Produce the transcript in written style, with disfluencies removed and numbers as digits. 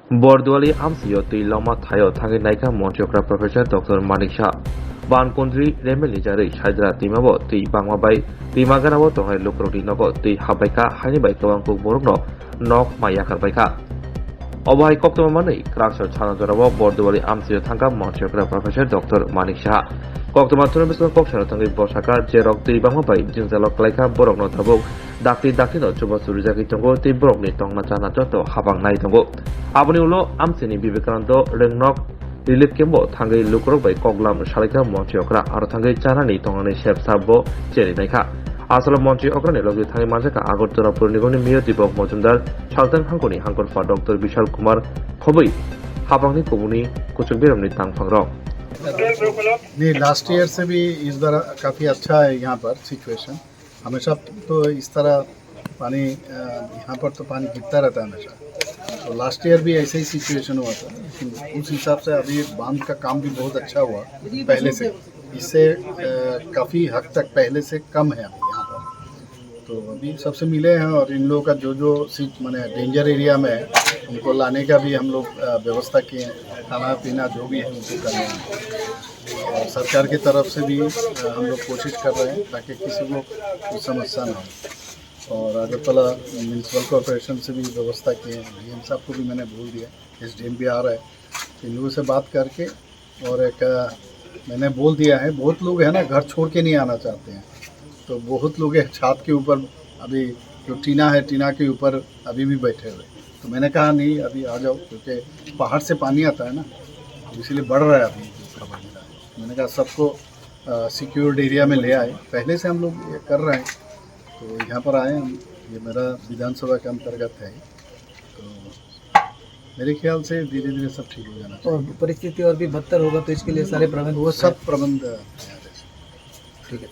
बरदुआली आमसियो तै लमा थायो थांगै नायखा मन्त्रियक्रा professor doctor Manik Shah बानकुंद्री रेमेलि जारै साइद्रा दैमाबो तै बांमाबाय दैमागानाबो तंहाय लुक्रौति नगो तै हाबायखा हानिबाय गोबांखौ बरगनो नक मायाखारबायखा अबहाय कक्तमानै क्रांसर छानाजराबो बरदुआली आमसियो थांगा मन्त्रियक्रा प्रोफेसर डॉक्टर मानिक शाह कक्तमा तुन बिसम कक्सर थांगै बसाका जेरक दै बांमाबाय जिंजालक लायखा बरगनो थाबुक दाख्लि दाख्लिनो चुबा सुरिजाखै तंगो तै बरगनि तंना चाना जतो हाबां नाय तंगो aboni ulo amsini bibekanando rengnok relief campo thangai lukrok bai koglam salaika montri okra aro thangai chanani tongani shep sabbo cheri naikha asolo montri okra ne logi thangai manjaka agartala pur nigoni miyo dipok mojumdar chaltang hangkoni hangkor fa dr bishal kumar khoboi habangni kobuni kuchuk beramni tangphangrok नहीं last year से भी इस बार काफ़ी अच्छा है यहाँ पर situation हमेशा तो इस तरह पानी यहाँ पर तो पानी गिरता रहता है हमेशा तो लास्ट ईयर भी ऐसे ही सिचुएशन हुआ था लेकिन उस हिसाब से अभी बांध का काम भी बहुत अच्छा हुआ पहले से इससे काफ़ी हद तक पहले से कम है अभी यहाँ पर तो अभी सबसे मिले हैं और इन लोगों का जो माने डेंजर एरिया में है उनको लाने का भी हम लोग व्यवस्था किए हैं खाना पीना जो भी है उनको कर रहे हैं और सरकार की तरफ से भी हम लोग कोशिश कर रहे हैं ताकि किसी को कोई समस्या ना हो और अगरतला म्यूनसिपल कॉरपोरेशन से भी व्यवस्था किए हैं डीएम साहब को भी मैंने बोल दिया एसडीएम भी आ रहा है इन लोगों से बात करके और एक मैंने बोल दिया है बहुत लोग हैं ना घर छोड़ के नहीं आना चाहते हैं तो बहुत लोग हैं छत के ऊपर अभी जो टीना है टीना के ऊपर अभी भी बैठे हुए तो मैंने कहा नहीं अभी आ जाओ क्योंकि पहाड़ से पानी आता है ना तो इसीलिए बढ़ रहा है अभी खबर मिला है मैंने कहा सबको सिक्योर्ड एरिया में ले आए पहले से हम लोग ये कर रहे हैं तो यहाँ पर आए हम ये मेरा विधानसभा के अंतर्गत है तो मेरे ख्याल से धीरे धीरे सब ठीक हो जाना चाहिए और परिस्थिति और भी बदतर होगा तो इसके लिए सारे प्रबंध वो सब प्रबंध ठीक है।